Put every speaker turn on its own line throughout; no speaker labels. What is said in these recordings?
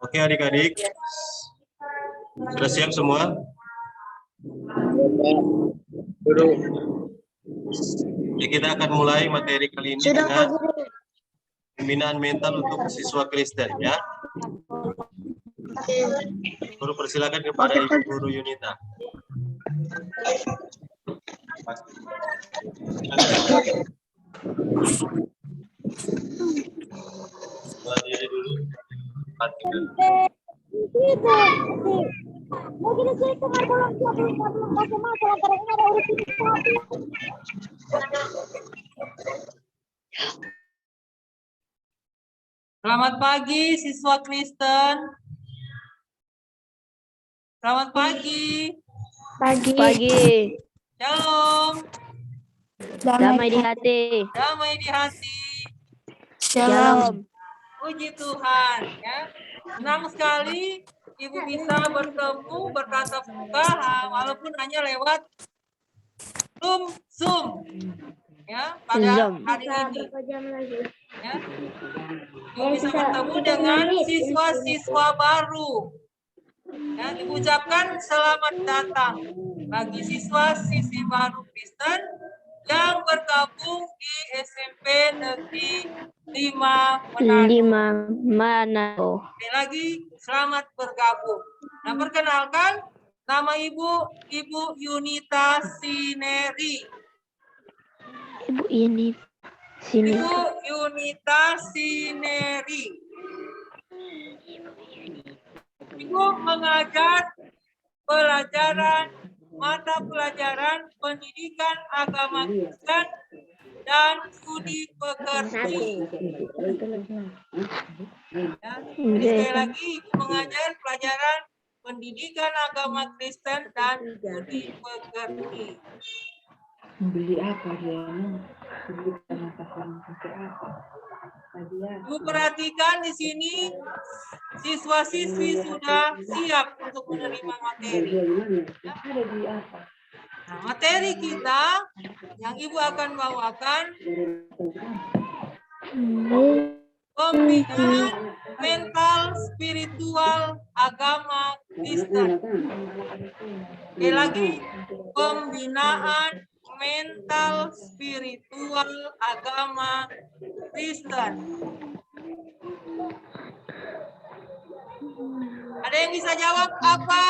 Oke adik-adik, sudah siap semua? Jadi kita akan mulai materi kali ini dengan pembinaan mental untuk siswa Kristen ya. Guru persilakan kepada Ibu Guru Yunita. Berdiri dulu.
Selamat pagi siswa Kristen. Selamat pagi.
Pagi.
Shalom.
Damai di hati.
Damai di hati.
Shalom.
Puji Tuhan ya. Senang sekali Ibu bisa bertemu bertatap muka walaupun hanya lewat Zoom ya pada hari ini. Ya. Ibu bisa bertemu dengan siswa-siswa baru. Ya, Ibu ucapkan selamat datang bagi siswa-siswi baru Kristen yang bergabung di SMP Negeri 5 Manado. Sekali lagi selamat bergabung. Nah, perkenalkan nama Ibu Yunita Sineri.
Ibu
Yunita Sineri. Ibu mengajar mata pelajaran pendidikan agama Kristen dan studi pekerti. Ya, sekali lagi Ibu mengajar pelajaran pendidikan agama Kristen dan studi pekerti.
Beli apa dia? Beli perlengkapan pakai apa?
Ibu perhatikan di sini siswa-siswi sudah siap untuk menerima materi.
Ada di apa?
Nah, materi kita yang Ibu akan bawakan pembinaan mental spiritual agama Kristen. Sekali lagi, pembinaan mental spiritual agama Kristen. Ada yang bisa jawab apa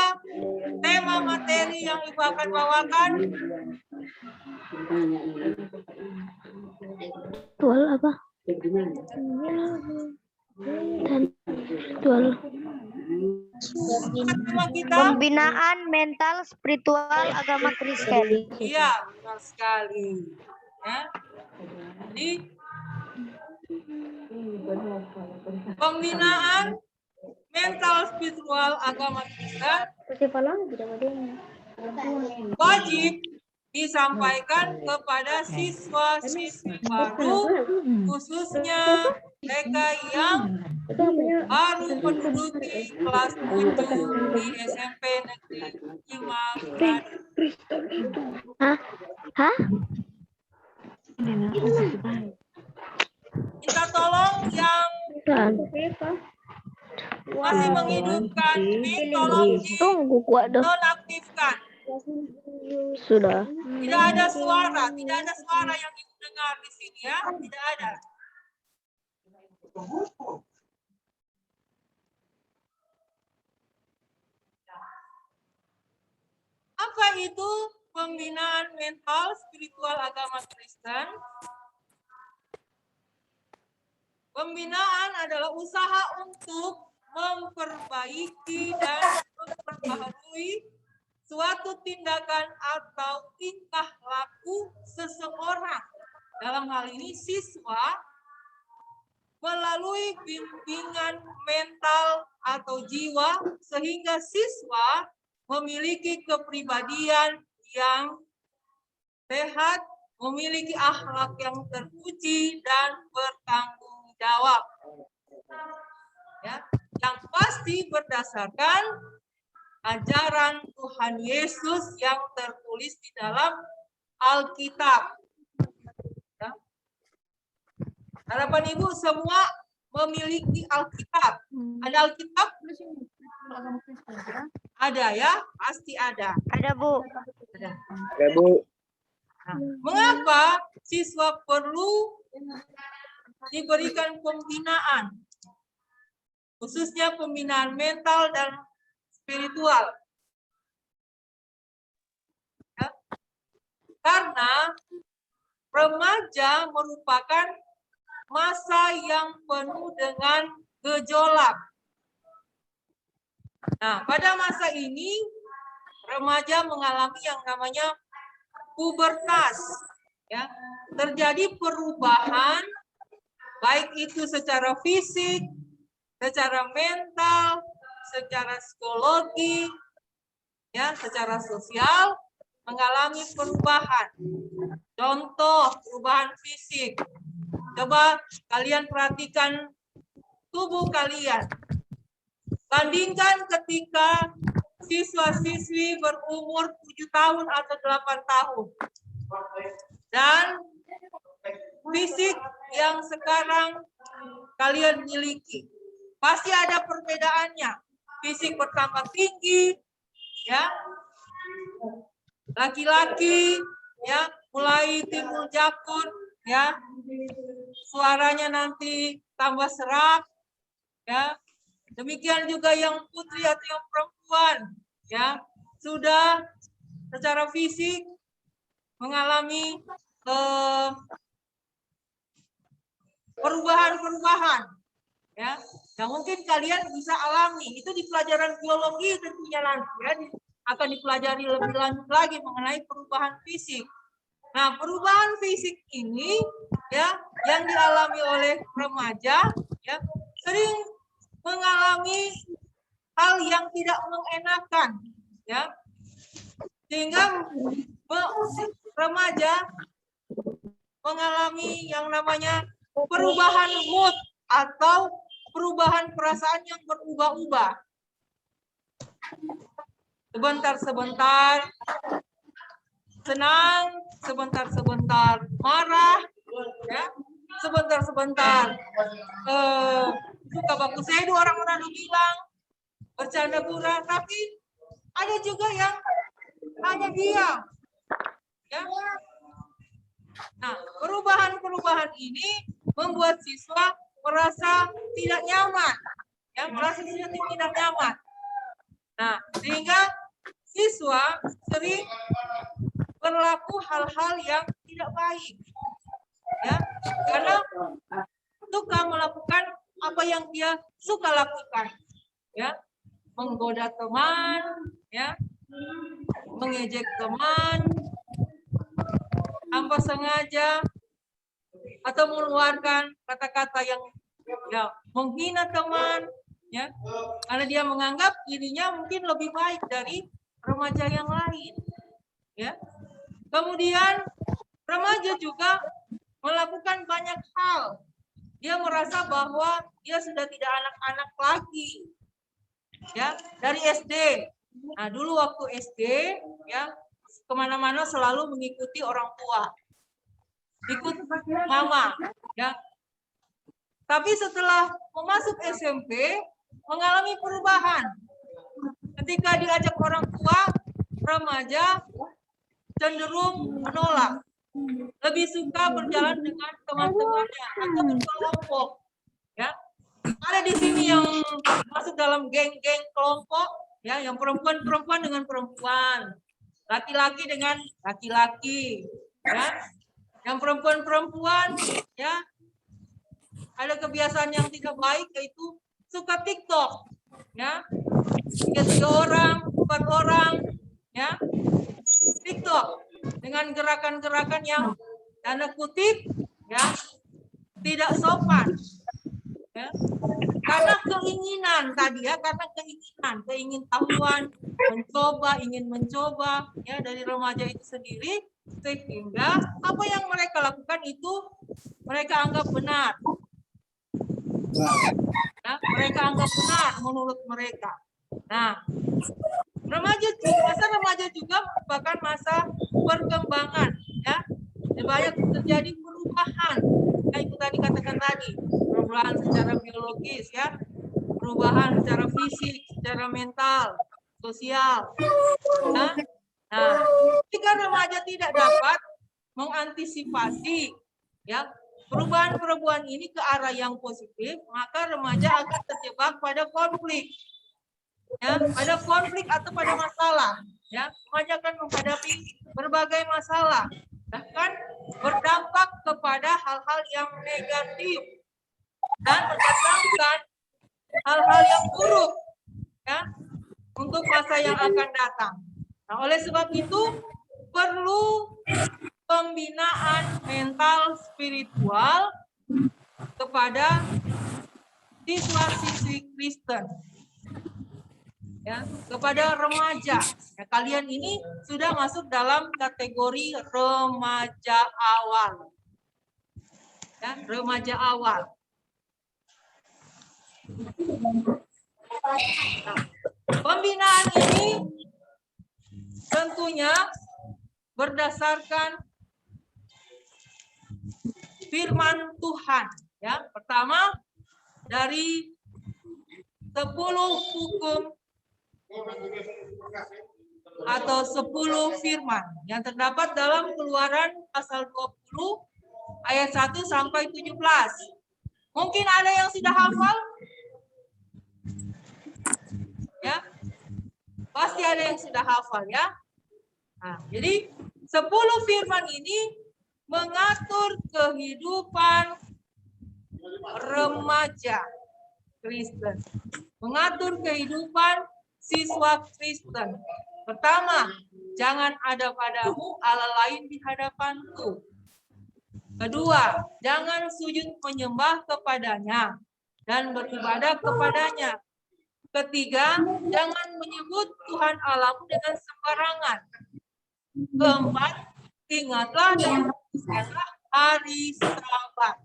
tema materi yang Ibu akan bawakan?
Spiritual apa? Spiritual.
Tema kita
Pembinaan mental spiritual agama Kristen.
iya, benar sekali. Ya. Jadi pembinaan mental spiritual agama Kristen wajib disampaikan kepada siswa-siswi baru, khususnya TK yang baru menduduki kelas 7 di SMP Negeri 5 Manado.
Hah?
Minta tolong yang masih menghidupkan ini tolong
Tunggu kuat dong.
dinonaktifkan.
Sudah.
Tidak ada suara yang Ibu dengar di sini ya, tidak ada. Apa itu pembinaan mental spiritual agama Kristen? Pembinaan adalah usaha untuk memperbaiki dan memperbaharui suatu tindakan atau tingkah laku seseorang, dalam hal ini siswa, melalui bimbingan mental atau jiwa sehingga siswa memiliki kepribadian yang sehat, memiliki akhlak yang terpuji dan bertanggung jawab. Ya, yang pasti berdasarkan ajaran Tuhan Yesus yang tertulis di dalam Alkitab. Ya. Harapan Ibu semua memiliki Alkitab. Ada Alkitab? Ada ya, pasti ada.
Ada, Bu.
Ada.
Ya, Bu.
Nah, mengapa siswa perlu diberikan pembinaan? Khususnya pembinaan mental dan spiritual. Ya. Karena remaja merupakan masa yang penuh dengan gejolak. Nah, pada masa ini remaja mengalami yang namanya pubertas, ya. Terjadi perubahan baik itu secara fisik, secara mental, secara psikologi, ya, secara sosial mengalami perubahan. Contoh perubahan fisik. Coba kalian perhatikan tubuh kalian. Bandingkan ketika siswa-siswi berumur 7 tahun atau 8 tahun. Dan fisik yang sekarang kalian miliki. Pasti ada perbedaannya. Fisik bertambah tinggi, ya. Laki-laki, ya, mulai timbul jakun, ya. Suaranya nanti tambah serak, ya. Demikian juga yang putri atau yang perempuan, ya, sudah secara fisik mengalami perubahan-perubahan, ya, yang mungkin kalian bisa alami. Itu di pelajaran biologi tentunya nanti, ya, akan dipelajari lebih lanjut lagi mengenai perubahan fisik. Nah, perubahan fisik ini, ya, yang dialami oleh remaja, ya, sering mengalami hal yang tidak mengenakan, ya, sehingga remaja mengalami yang namanya perubahan mood atau perubahan perasaan yang berubah-ubah. Sebentar-sebentar senang, sebentar-sebentar marah, ya, sebentar-sebentar suka baku sedu orang-orang bilang, bercanda gurau, tapi ada juga yang hanya diam. Ya. Nah, perubahan-perubahan ini membuat siswa merasa tidak nyaman, ya, merasa tidak nyaman. Nah, sehingga siswa sering berlaku hal-hal yang tidak baik, ya, karena suka melakukan apa yang dia suka lakukan, ya, menggoda teman, ya, mengejek teman tanpa sengaja, atau mengeluarkan kata-kata yang, ya, menghina teman, ya, karena dia menganggap dirinya mungkin lebih baik dari remaja yang lain, ya. Kemudian remaja juga melakukan banyak hal. Dia merasa bahwa dia sudah tidak anak-anak lagi, ya, dari SD. Nah, dulu waktu SD, ya, kemana-mana selalu mengikuti orang tua, ikut mama, ya. Tapi setelah masuk SMP, mengalami perubahan. Ketika diajak orang tua, remaja cenderung menolak. Lebih suka berjalan dengan teman-temannya atau berkelompok, ya. Ada di sini yang masuk dalam geng-geng kelompok, ya, yang perempuan-perempuan dengan perempuan, laki-laki dengan laki-laki, ya. Yang perempuan-perempuan, ya, ada kebiasaan yang tidak baik, yaitu suka TikTok, ya. 3 orang, 4 orang, ya, TikTok dengan gerakan-gerakan yang tanda kutip, ya, tidak sopan, ya. Karena keinginan tadi, ya, karena keingintahuan, ingin mencoba, ya, dari remaja itu sendiri, sehingga apa yang mereka lakukan itu mereka anggap benar. Nah, mereka anggap benar menurut mereka. Nah, masa remaja juga merupakan masa perkembangan, terjadi perubahan. Nah, itu tadi katakan tadi, perubahan secara biologis ya, perubahan secara fisik, secara mental, sosial. Nah, jika remaja tidak dapat mengantisipasi ya perubahan-perubahan ini ke arah yang positif, maka remaja akan terjebak pada konflik. Ya, pada konflik atau pada masalah, ya, remaja akan menghadapi berbagai masalah, bahkan berdampak kepada hal-hal yang negatif dan mendatangkan hal-hal yang buruk, ya, untuk masa yang akan datang. Nah, oleh sebab itu perlu pembinaan mental spiritual kepada siswa-siswi Kristen. Ya, kepada remaja. Ya, kalian ini sudah masuk dalam kategori remaja awal. Ya, remaja awal. Nah, pembinaan ini tentunya berdasarkan firman Tuhan. Ya, pertama dari 10 hukum atau 10 firman yang terdapat dalam Keluaran pasal 20 ayat 1 sampai 17. Mungkin ada yang sudah hafal? Ya. Pasti ada yang sudah hafal ya. Nah, jadi 10 firman ini mengatur kehidupan remaja Kristen. Mengatur kehidupan siswa Kristen. Pertama, jangan ada padamu Allah lain di hadapanku. Kedua, jangan sujud menyembah kepadanya dan beribadah kepadanya. Ketiga, jangan menyebut Tuhan Allahmu dengan sembarangan. Keempat, ingatlah dan kuduskanlah hari Sabat.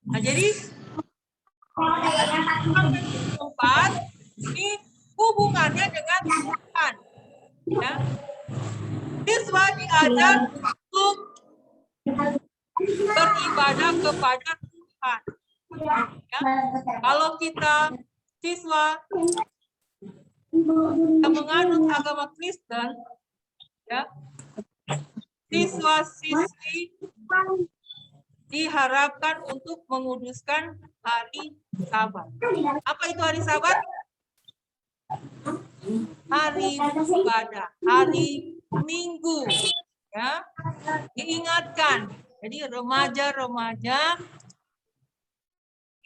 Nah, jadi keempat ini hubungannya dengan Tuhan. Ya. Siswa diajar untuk beribadah kepada Tuhan. Ya. Kalau kita siswa yang menganut agama Kristen, ya, siswa-siswi diharapkan untuk menguduskan hari Sabat. Apa itu hari Sabat? Hari ibadah, hari Minggu, ya, diingatkan. Jadi remaja-remaja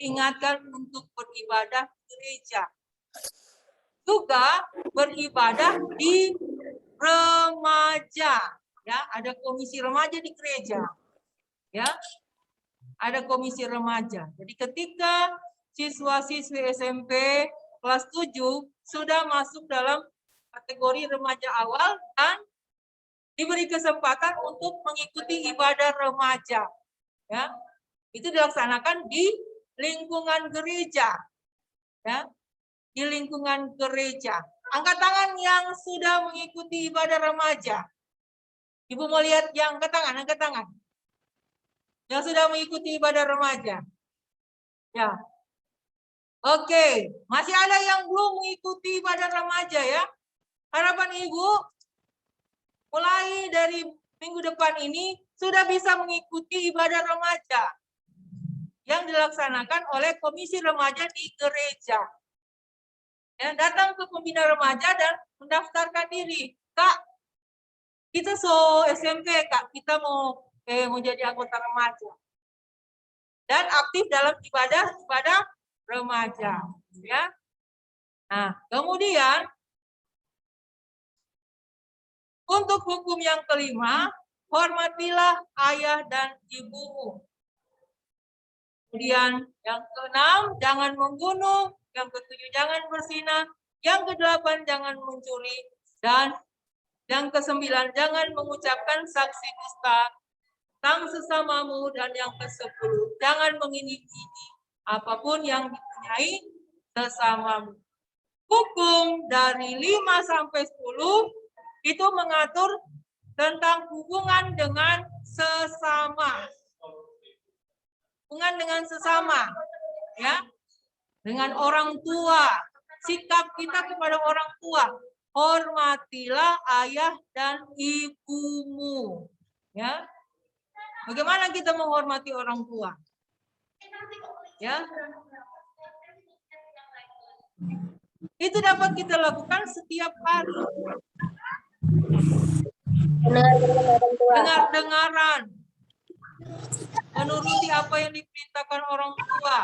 ingatkan untuk beribadah di gereja, juga beribadah di remaja, ya, ada komisi remaja di gereja, ya, ada komisi remaja. Jadi ketika siswa-siswi SMP kelas 7 sudah masuk dalam kategori remaja awal dan diberi kesempatan untuk mengikuti ibadah remaja, ya, itu dilaksanakan di lingkungan gereja, ya, di lingkungan gereja. Angkat tangan yang sudah mengikuti ibadah remaja. Ibu mau lihat yang angkat tangan, angkat tangan. Yang sudah mengikuti ibadah remaja. Ya. Oke, masih ada yang belum mengikuti ibadah remaja ya. Harapan Ibu mulai dari minggu depan ini sudah bisa mengikuti ibadah remaja yang dilaksanakan oleh komisi remaja di gereja. Ya, datang ke pembina remaja dan mendaftarkan diri. Kak, kita SMP, Kak, kita mau jadi anggota remaja. Dan aktif dalam ibadah remaja, ya. Nah, kemudian untuk hukum yang kelima, hormatilah ayah dan ibumu. Kemudian yang keenam, jangan membunuh. Yang ketujuh, jangan berzina. Yang kedelapan, jangan mencuri. Dan yang kesembilan, jangan mengucapkan saksi dusta tentang sesamamu. Dan yang kesepuluh, jangan mengini-ini apapun yang dipunyai sesamamu. Hukum dari 5 sampai 10 itu mengatur tentang hubungan dengan sesama. Hubungan dengan sesama, ya, dengan orang tua. Sikap kita kepada orang tua, hormatilah ayah dan ibumu. Ya, bagaimana kita menghormati orang tua? Ya, itu dapat kita lakukan setiap hari. Dengar-dengaran, menuruti apa yang diperintahkan orang tua.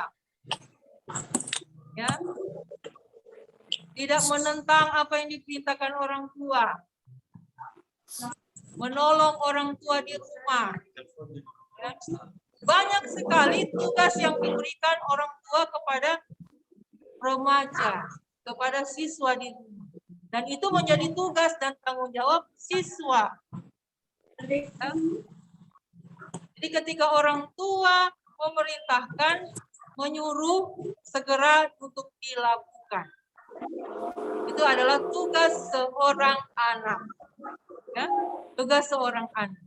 Ya, tidak menentang apa yang diperintahkan orang tua. Menolong orang tua di rumah. Ya. Banyak sekali tugas yang diberikan orang tua kepada remaja, kepada siswa di rumah. Dan itu menjadi tugas dan tanggung jawab siswa. Ya. Jadi ketika orang tua memerintahkan, menyuruh, segera untuk dilakukan. Itu adalah tugas seorang anak. Ya, tugas seorang anak.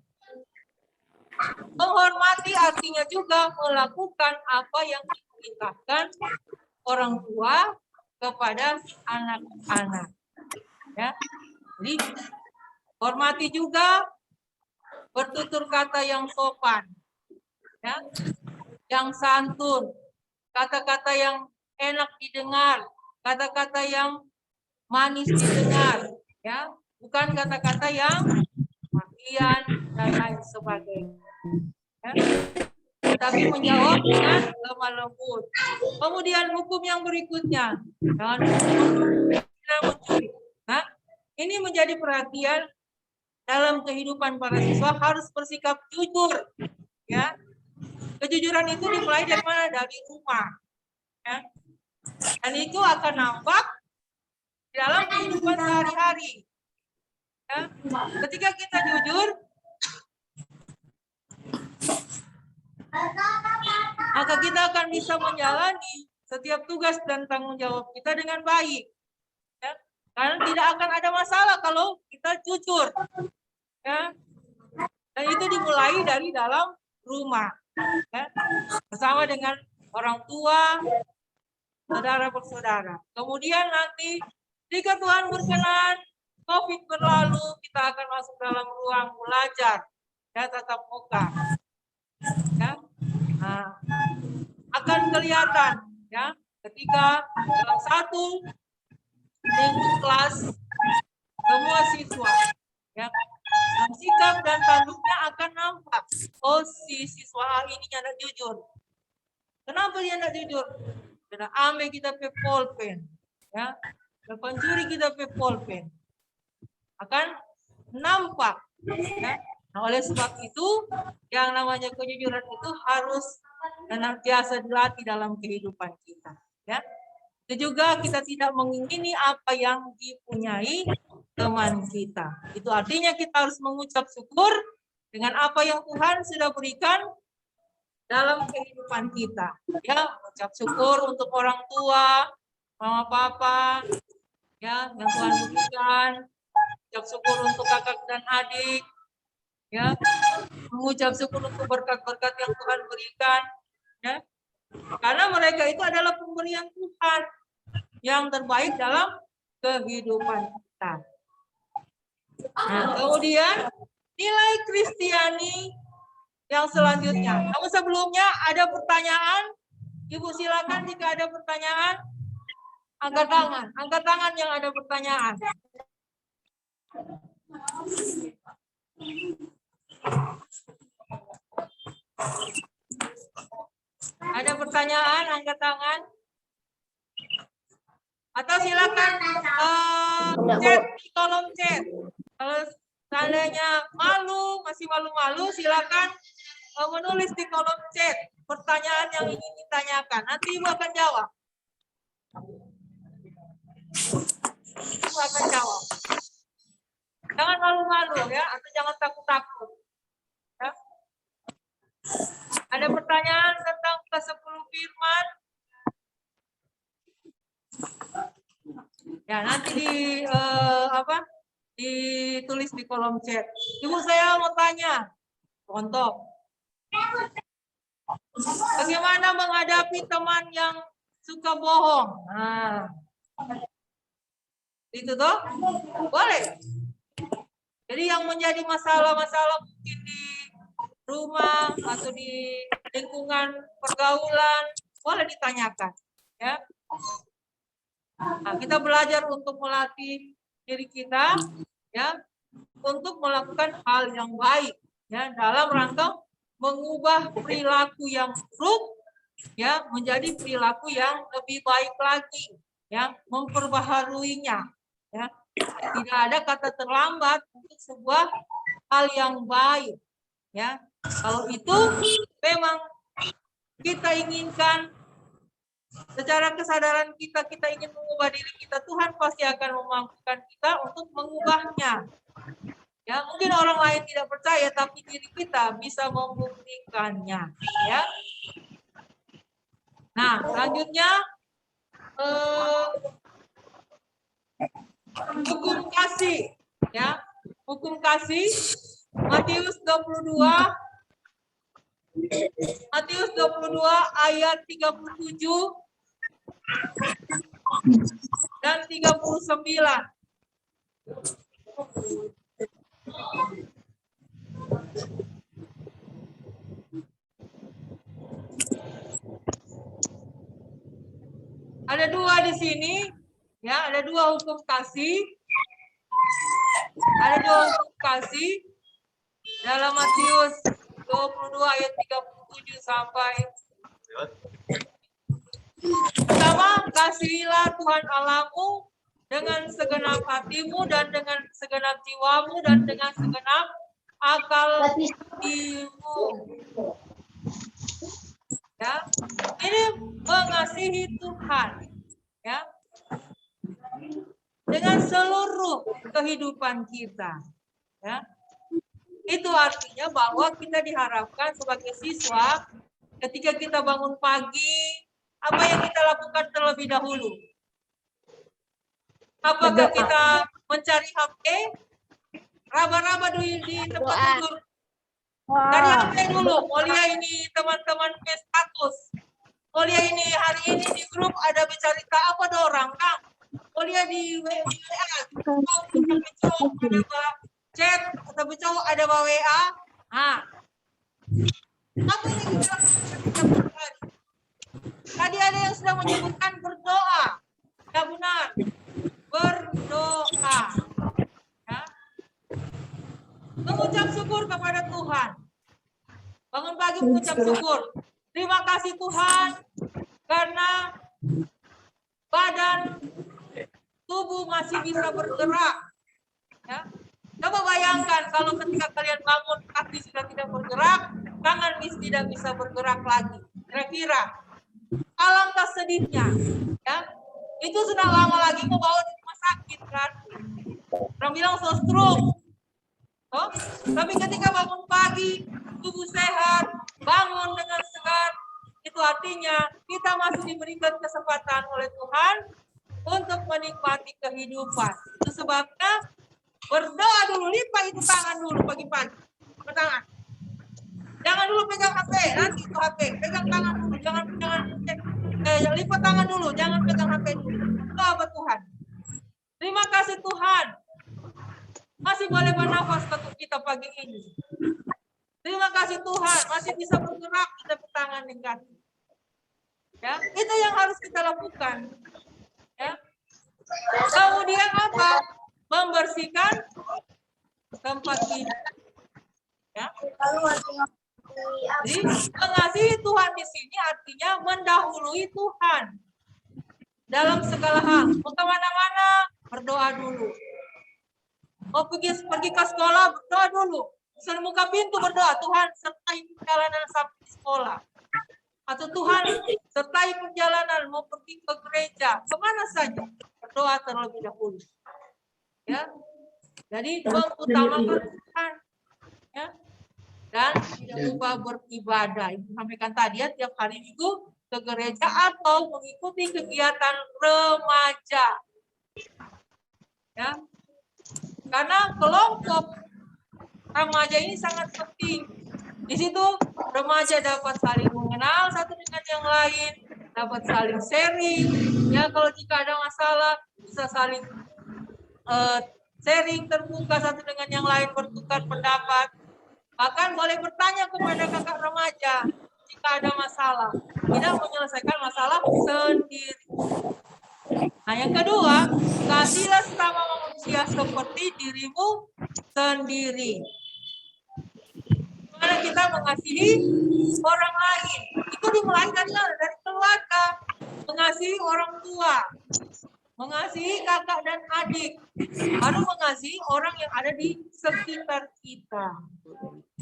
Menghormati artinya juga melakukan apa yang diperintahkan orang tua kepada anak-anak. Ya, jadi hormati juga bertutur kata yang sopan, ya, yang santun, kata-kata yang enak didengar, kata-kata yang manis didengar, ya, bukan kata-kata yang makian dan lain sebagainya. Ya. Tapi menjawab dengan lemah lembut. Kemudian hukum yang berikutnya, jangan mencuri. Nah, ini menjadi perhatian dalam kehidupan para siswa, harus bersikap jujur. Ya, kejujuran itu dimulai dari mana? Dari rumah. Ya. Dan itu akan nampak dalam kehidupan sehari-hari. Ya. Ketika kita jujur, maka kita akan bisa menjalani setiap tugas dan tanggung jawab kita dengan baik. Ya. Karena tidak akan ada masalah kalau kita jujur. Ya. Dan itu dimulai dari dalam rumah. Ya. Bersama dengan orang tua, saudara bersaudara. Kemudian nanti jika Tuhan berkenan, COVID berlalu, kita akan masuk dalam ruang belajar, ya, tatap muka. Ya. Nah, akan kelihatan, ya, ketika dalam satu minggu kelas semua siswa, ya, sikap dan tanduknya akan nampak. Oh, si siswa ini tidak jujur. Kenapa dia tidak jujur? Karena ambil kita pe pulpen, ya, pencuri kita pe pulpen, akan nampak. Ya. Nah, oleh sebab itu, yang namanya kejujuran itu harus senantiasa dilatih dalam kehidupan kita. Ya. Itu juga kita tidak mengingini apa yang dipunyai teman kita. Itu artinya kita harus mengucap syukur dengan apa yang Tuhan sudah berikan dalam kehidupan kita. Ya, mengucap syukur untuk orang tua, mama papa, ya, yang Tuhan berikan. Mengucap syukur untuk kakak dan adik, ya, mengucap syukur untuk berkat-berkat yang Tuhan berikan, ya, karena mereka itu adalah pemberian Tuhan yang terbaik dalam kehidupan kita. Nah, kemudian nilai Kristiani yang selanjutnya. Namun sebelumnya ada pertanyaan, Ibu silakan jika ada pertanyaan, angkat tangan, yang ada pertanyaan. Ada pertanyaan, angkat tangan. Atau silakan chat di kolom chat. Kalau seandainya masih malu-malu, silakan menulis di kolom chat pertanyaan yang ingin ditanyakan. Nanti Ibu akan jawab. Ibu akan jawab. Jangan malu-malu, ya, atau jangan takut-takut. Ya. Ada pertanyaan tentang ke-10 firman? Ya, nanti ditulis di kolom chat. Ibu, saya mau tanya. Contoh, bagaimana menghadapi teman yang suka bohong? Nah, itu toh boleh. Jadi yang menjadi masalah-masalah mungkin di rumah atau di lingkungan pergaulan boleh ditanyakan, ya. Nah, kita belajar untuk melatih diri kita, ya, untuk melakukan hal yang baik, ya, dalam rangka mengubah perilaku yang buruk, ya, menjadi perilaku yang lebih baik lagi, ya, memperbaharuinya, ya. Tidak ada kata terlambat untuk sebuah hal yang baik, ya. Kalau itu memang kita inginkan, secara kesadaran kita ingin mengubah diri kita, Tuhan pasti akan memampukan kita untuk mengubahnya. Ya, mungkin orang lain tidak percaya, tapi diri kita bisa membuktikannya, ya. Nah, selanjutnya hukum kasih, ya. Hukum kasih Matius 22 ayat 37 dan 39. Ada dua di sini, ya, ada dua hukum kasih. Ada dua hukum kasih dalam Matius 22 ayat 37 sampai. Pertama, kasihilah Tuhan Allahmu dengan segenap hatimu dan dengan segenap jiwamu dan dengan segenap akal jiwamu. Ya, ini mengasihi Tuhan, ya, dengan seluruh kehidupan kita, ya. Itu artinya bahwa kita diharapkan sebagai siswa, ketika kita bangun pagi, apa yang kita lakukan terlebih dahulu? Apakah kita mencari HP? Raba-raba di tempat tidur. Dari HP dulu, Mulia ini teman-teman status. Mulia ini hari ini di grup ada bercerita apa dorang, Kang? Mulia di WA, ada chat, atau cowok ada WA. Nah, apa yang kita lakukan? Tadi ada yang sudah menyebutkan berdoa. Ya benar, berdoa. Ya. Mengucap syukur kepada Tuhan. Bangun pagi mengucap syukur. Terima kasih Tuhan karena badan tubuh masih bisa bergerak. Ya. Coba bayangkan kalau ketika kalian bangun kaki sudah tidak bergerak, tangan tidak bisa bergerak lagi. Kira-kira alangkah sedihnya, ya. Itu sudah lama lagi mau bawa di rumah sakit kan. Orang bilang stroke. Oh, tapi ketika bangun pagi, tubuh sehat, bangun dengan segar, itu artinya kita masih diberikan kesempatan oleh Tuhan untuk menikmati kehidupan. Itu sebabnya berdoa dulu, lipat itu tangan dulu pagi-pagi. Tangan. Jangan dulu pegang HP, nanti itu HP. Pegang tangan dulu, jangan lipat tangan dulu, jangan pegang HP dulu. Doa buat Tuhan. Terima kasih Tuhan. Masih boleh bernafas kita pagi ini. Terima kasih Tuhan, masih bisa bergerak kita tangan dan kaki. Ya, itu yang harus kita lakukan. Ya. Kemudian apa? Membersihkan tempat tidur. Ya. Jadi mengasihi Tuhan di sini artinya mendahului Tuhan dalam segala hal. Mau kemana-mana berdoa dulu. Mau pergi ke sekolah berdoa dulu. Buka pintu berdoa, Tuhan sertai perjalanan sampai di sekolah. Atau Tuhan sertai perjalanan mau pergi ke gereja, kemana saja berdoa terlebih dahulu. Ya, jadi mengutamakan Tuhan. Ya. Dan tidak lupa beribadah. Ibu sampaikan tadi ya, tiap hari Minggu ke gereja atau mengikuti kegiatan remaja. Ya. Karena kelompok remaja ini sangat penting. Di situ remaja dapat saling mengenal satu dengan yang lain, dapat saling sharing. Ya, kalau jika ada masalah bisa saling sharing, terbuka satu dengan yang lain, bertukar pendapat. Bahkan boleh bertanya kepada kakak remaja jika ada masalah. Tidak menyelesaikan masalah sendiri. Nah, yang kedua, kasihilah sesama manusia seperti dirimu sendiri. Bagaimana kita mengasihi orang lain? Itu dimulai dari keluarga. Mengasihi orang tua, mengasihi kakak dan adik, baru mengasihi orang yang ada di sekitar kita.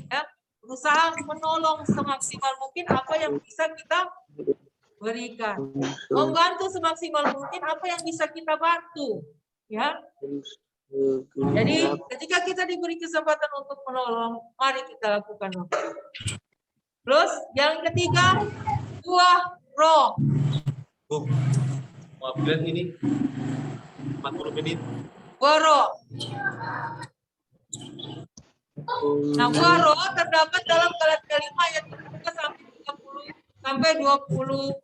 Ya, berusaha menolong semaksimal mungkin apa yang bisa kita berikan, membantu semaksimal mungkin apa yang bisa kita bantu. Ya, jadi ketika kita diberi kesempatan untuk menolong, mari kita lakukan. Terus yang ketiga, buah roh.
Maaf ini 40 menit.
Buah roh. Nah, buah roh terdapat dalam Galatia 5 ayat 13 sampai 30 sampai 23.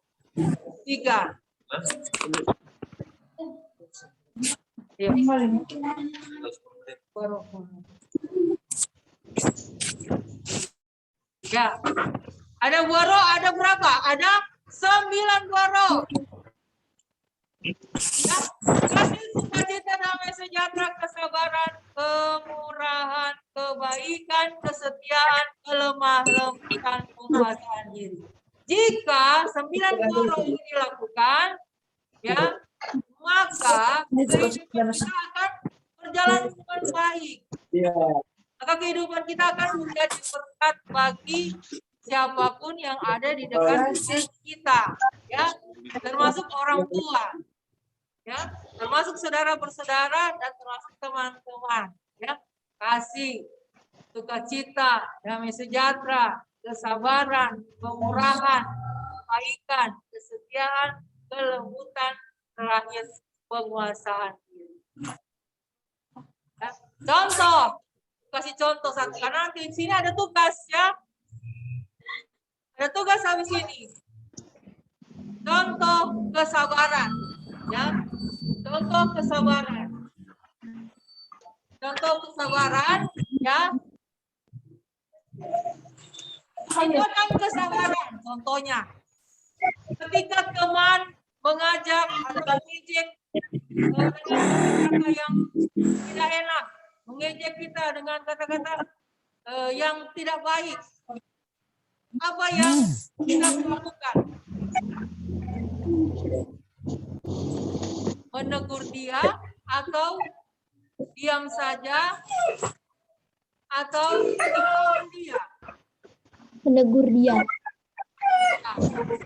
Ya. Ya. Ada buah roh, ada berapa? Ada 9 buah roh. Ya. Kasih, sukacita, damai sejahtera, kesabaran, kemurahan, kebaikan, kesetiaan, kelemah lembutan, penguasaan diri. Jika 9 buah roh ini dilakukan, ya, maka kehidupan kita akan berjalan dengan baik. Maka kehidupan kita akan menjadi berkat bagi siapapun yang ada di dekat kita, ya, termasuk orang tua, ya, termasuk saudara bersaudara dan termasuk teman-teman, ya. Kasih, sukacita, damai sejahtera, kesabaran, kemurahan, kebaikan, kesetiaan, kelembutan, terakhir penguasaan diri. Ya. Contoh, kasih contoh satu, karena nanti di sini ada tugas, ya. Ada tugas habis ini. Contoh kesabaran, ya. Contoh kesabaran. Contoh kesabaran, ya. Contoh kesabaran, contohnya. Ketika teman mengajak atau mengejek kata-kata yang tidak enak, mengejek kita dengan kata-kata yang tidak baik, apa yang kita lakukan? Menegur dia atau diam saja atau melawan dia?
Menegur dia.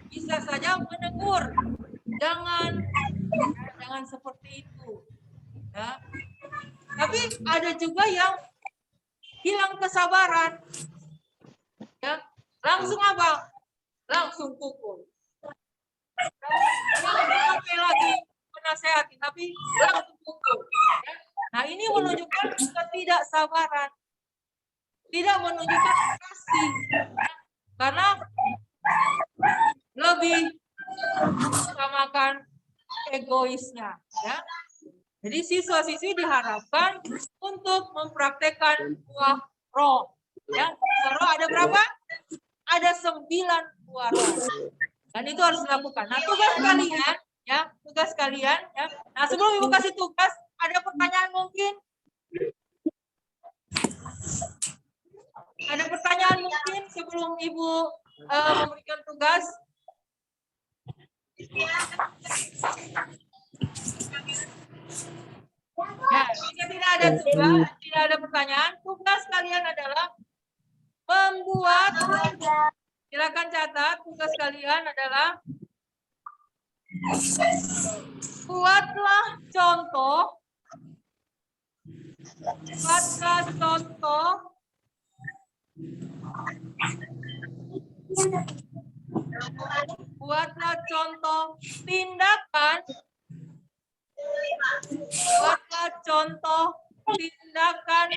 Bisa saja menegur, jangan seperti itu, ya. Tapi ada juga yang hilang kesabaran, ya, langsung apa? Langsung pukul. Sampai lagi menasehati, tapi langsung pukul. Ya. Nah, ini menunjukkan ketidaksabaran, tidak menunjukkan kasih, ya. Karena lebih mengutamakan egoisnya, ya. Jadi siswa-siswi diharapkan untuk mempraktekkan buah roh, ya. Buah roh ada berapa? Ada 9 buah roh, dan itu harus dilakukan. Nah, tugas kalian, ya, tugas kalian, ya. Nah, sebelum ibu kasih tugas, ada pertanyaan mungkin? Ada pertanyaan mungkin sebelum ibu memberikan tugas? Ya, jika tidak ada tugas, tidak ada pertanyaan, tugas kalian adalah membuat, silakan catat, tugas kalian adalah buatlah contoh, buatlah contoh tindakan, buatlah contoh tindakan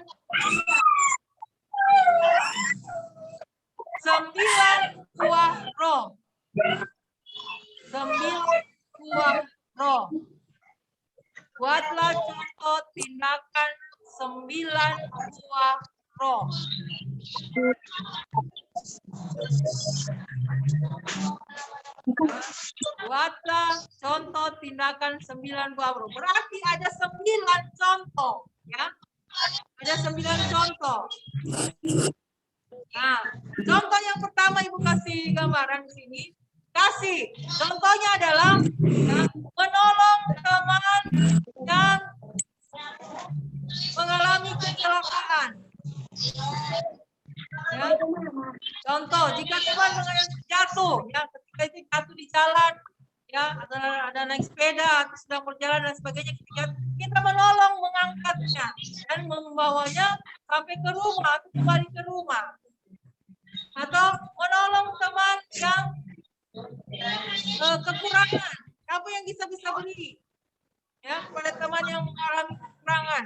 9 buah roh. 9 buah roh. Buatlah contoh tindakan 9 buah roh. Buatlah contoh tindakan 9 buah roh. Berarti ada 9 contoh, ya. Ada 9 contoh. Nah, contoh yang pertama Ibu kasih gambaran di sini. Kasih. Contohnya adalah ya, menolong teman yang mengalami kecelakaan. Ya. Contoh, jika teman jatuh, ya ketika itu jatuh di jalan, ya ada naik sepeda atau sedang berjalan dan sebagainya, kita menolong mengangkatnya dan membawanya sampai ke rumah atau kembali ke rumah. Atau menolong teman yang kekurangan, apa yang bisa beli, ya pada teman yang mengalami kekurangan.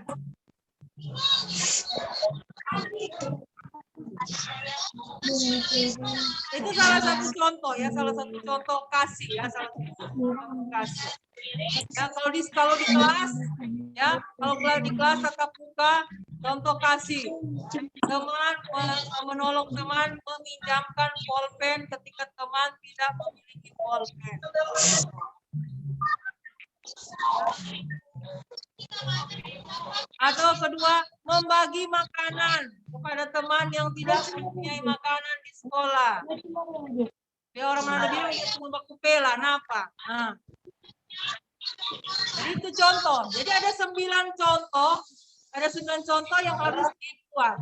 Itu salah satu contoh, ya, salah satu contoh kasih, ya, salah satu contoh kasih. Ya, kalau di kelas, ya, kalau di kelas tatap muka, contoh kasih. Teman menolong teman meminjamkan pulpen ketika teman tidak memiliki pulpen. Atau kedua, membagi makanan kepada teman yang tidak mempunyai makanan di sekolah. Ya, orang mana bilang dia cuma baku pela, napa? Nah. Jadi itu contoh. Jadi ada 9 contoh. Ada 9 contoh yang harus dibuat.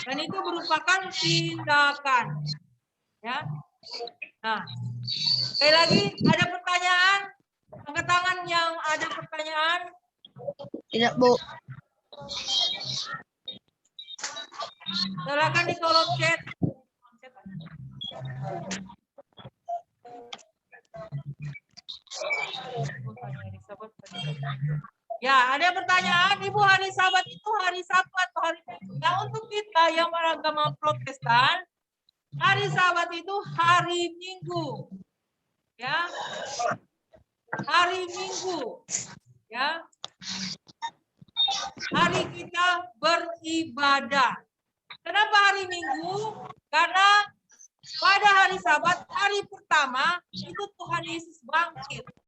Dan itu merupakan tindakan. Ya. Nah, sekali lagi ada pertanyaan? Angkat tangan yang ada pertanyaan.
Tidak, Bu.
Silakan di kolom chat. Ya, ada pertanyaan, Ibu, hari Sabat itu hari Sabtu atau hari Minggu? Nah, untuk kita yang beragama Protestan, hari Sabat itu hari Minggu. Ya. Hari Minggu. Ya. Hari kita beribadah. Kenapa hari Minggu? Karena pada hari Sabat, hari pertama, itu Tuhan Yesus bangkit.